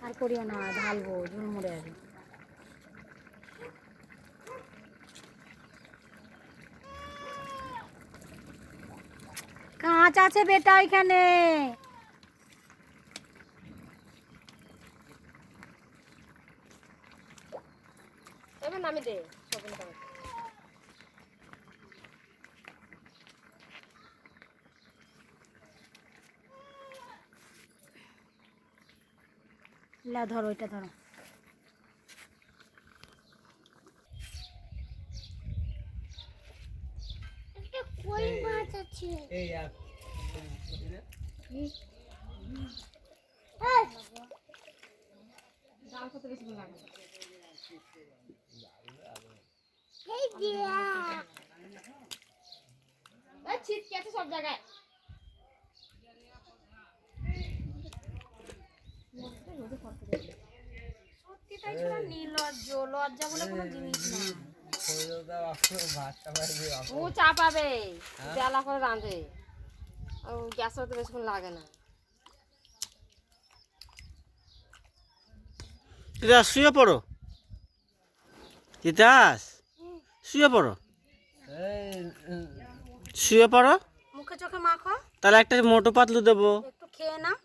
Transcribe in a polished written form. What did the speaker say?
আর করিও না, ঢালবো, ঝুল মরে যাবে। কাঁচ আছে বেটা ওইখানে। এবার নামি দে লা ধরো, ওইটা ধরো। কই মাছ আছে? এই আর ডাল কত বেশি লাগে এই দিয়া এই ছিটকে আছে সব জায়গায়। সত্যি তাই ছিল, নির্লজ্জ, লজ্জা বলে কোনো জিনিস না। ও চাপাবে বেলা করে রাঁধে, গ্যাস তো বেশিক্ষণ লাগে না। তিতাস শুয়ে পড়ো, তিতাস শুয়ে পড়ো, শুয়ে পড়ো। মুখে চোখে মাখো, তাহলে একটা মোটো পাতলু দেবো। একটু খেয়ে নাও।